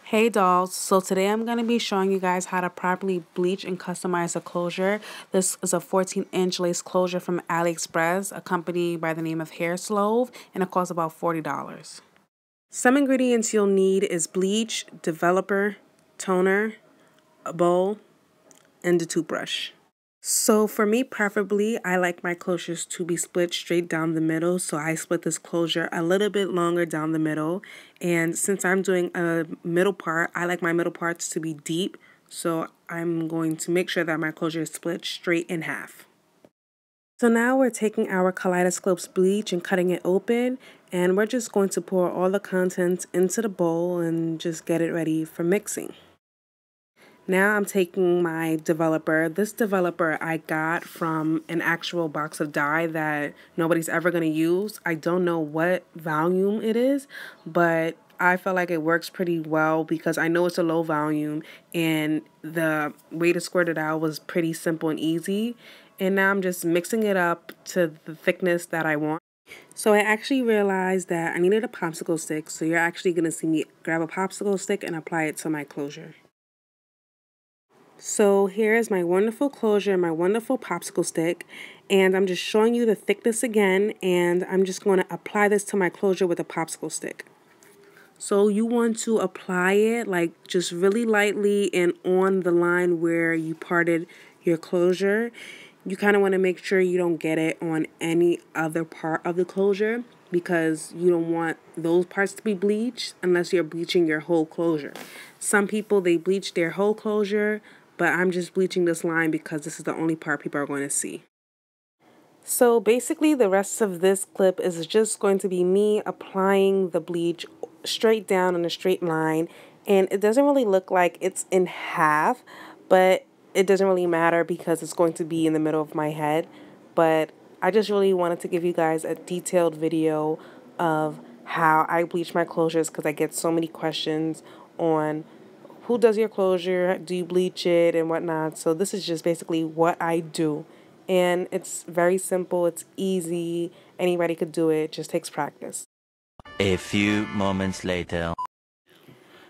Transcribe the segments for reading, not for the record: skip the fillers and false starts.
Hey dolls, so today I'm going to be showing you guys how to properly bleach and customize a closure. This is a 14-inch lace closure from AliExpress, a company by the name of Hair Slove, and it costs about $40. Some ingredients you'll need is bleach, developer, toner, a bowl, and a toothbrush. So for me, preferably, I like my closures to be split straight down the middle. So I split this closure a little bit longer down the middle. And since I'm doing a middle part, I like my middle parts to be deep. So I'm going to make sure that my closure is split straight in half. So now we're taking our Kaleidoscope's bleach and cutting it open. And we're just going to pour all the contents into the bowl and just get it ready for mixing. Now I'm taking my developer. This developer I got from an actual box of dye that nobody's ever going to use. I don't know what volume it is, but I feel like it works pretty well because I know it's a low volume and the way to squirt it out was pretty simple and easy. And now I'm just mixing it up to the thickness that I want. So I actually realized that I needed a popsicle stick, so you're actually going to see me grab a popsicle stick and apply it to my closure. So here is my wonderful closure, my wonderful popsicle stick, and I'm just showing you the thickness again, and I'm just going to apply this to my closure with a popsicle stick. So you want to apply it like just really lightly and on the line where you parted your closure. You kind of want to make sure you don't get it on any other part of the closure because you don't want those parts to be bleached unless you're bleaching your whole closure. Some people, they bleach their whole closure, but I'm just bleaching this line because this is the only part people are going to see. So basically the rest of this clip is just going to be me applying the bleach straight down in a straight line, and it doesn't really look like it's in half, but it doesn't really matter because it's going to be in the middle of my head. But I just really wanted to give you guys a detailed video of how I bleach my closures because I get so many questions on who does your closure, do you bleach it, and whatnot. So this is just basically what I do. And it's very simple, it's easy, anybody could do it, it just takes practice. A few moments later.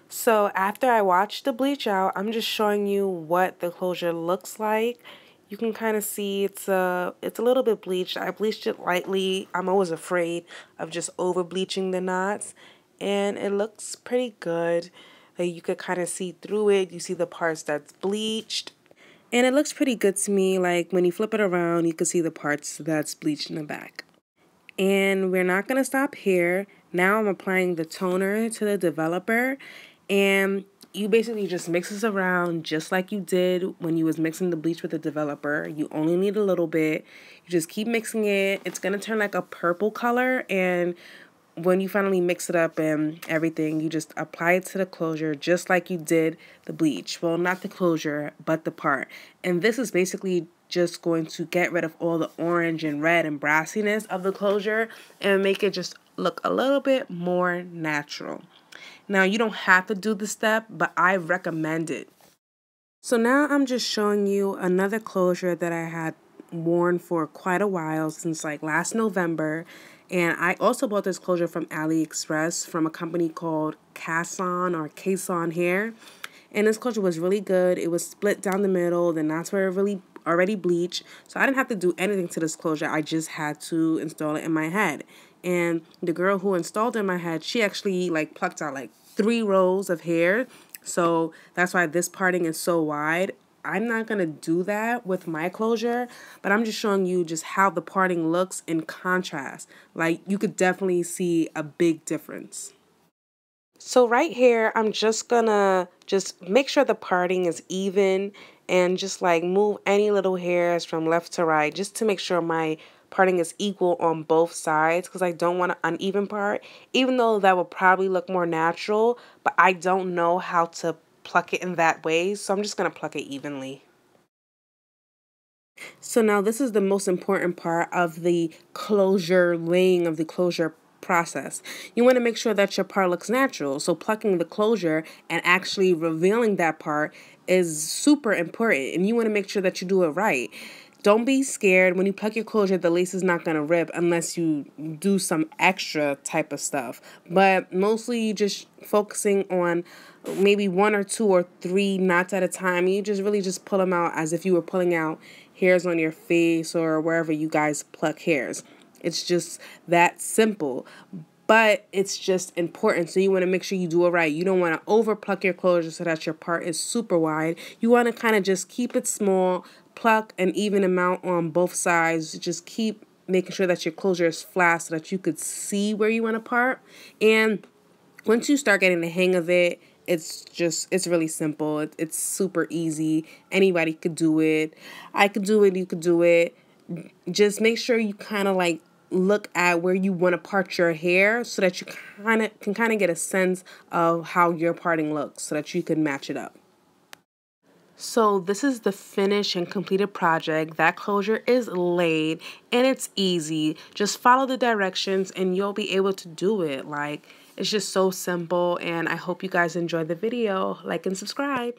So after I watch the bleach out, I'm just showing you what the closure looks like. You can kind of see it's a little bit bleached. I bleached it lightly. I'm always afraid of just over bleaching the knots, and it looks pretty good. Like you could kind of see through it. You see the parts that's bleached. And it looks pretty good to me. Like when you flip it around, you can see the parts that's bleached in the back. And we're not going to stop here. Now I'm applying the toner to the developer. And you basically just mix this around just like you did when you was mixing the bleach with the developer. You only need a little bit. You just keep mixing it. It's going to turn like a purple color, and when you finally mix it up and everything, you just apply it to the closure just like you did the bleach. Well, not the closure, but the part. And this is basically just going to get rid of all the orange and red and brassiness of the closure and make it just look a little bit more natural. Now, you don't have to do the step, but I recommend it. So now I'm just showing you another closure that I had worn for quite a while, since like last November. And I also bought this closure from AliExpress from a company called Kason Hair. And this closure was really good. It was split down the middle. The knots were really already bleached. So I didn't have to do anything to this closure. I just had to install it in my head. And the girl who installed it in my head, she actually like plucked out like 3 rows of hair. So that's why this parting is so wide. I'm not going to do that with my closure, but I'm just showing you just how the parting looks in contrast. Like you could definitely see a big difference. So right here, I'm just gonna make sure the parting is even and just like move any little hairs from left to right just to make sure my parting is equal on both sides because I don't want an uneven part, even though that would probably look more natural, but I don't know how to pluck it in that way, so I'm just going to pluck it evenly. So now this is the most important part of the laying of the closure process. You want to make sure that your part looks natural, so plucking the closure and actually revealing that part is super important, and you want to make sure that you do it right. Don't be scared. When you pluck your closure, the lace is not going to rip unless you do some extra type of stuff. But mostly you just focusing on maybe 1 or 2 or 3 knots at a time. You just really just pull them out as if you were pulling out hairs on your face or wherever you guys pluck hairs. It's just that simple. But it's just important. So you want to make sure you do it right. You don't want to over pluck your closure so that your part is super wide. You want to kind of just keep it small, pluck an even amount on both sides. Just keep making sure that your closure is flat so that you could see where you want to part. And once you start getting the hang of it, it's really simple. It's super easy. Anybody could do it. I could do it. You could do it. Just make sure you kind of like look at where you want to part your hair so that you can kind of get a sense of how your parting looks so that you can match it up. So this is the finished and completed project. That closure is laid and it's easy. Just follow the directions and you'll be able to do it. Like, it's just so simple, and I hope you guys enjoyed the video. Like and subscribe.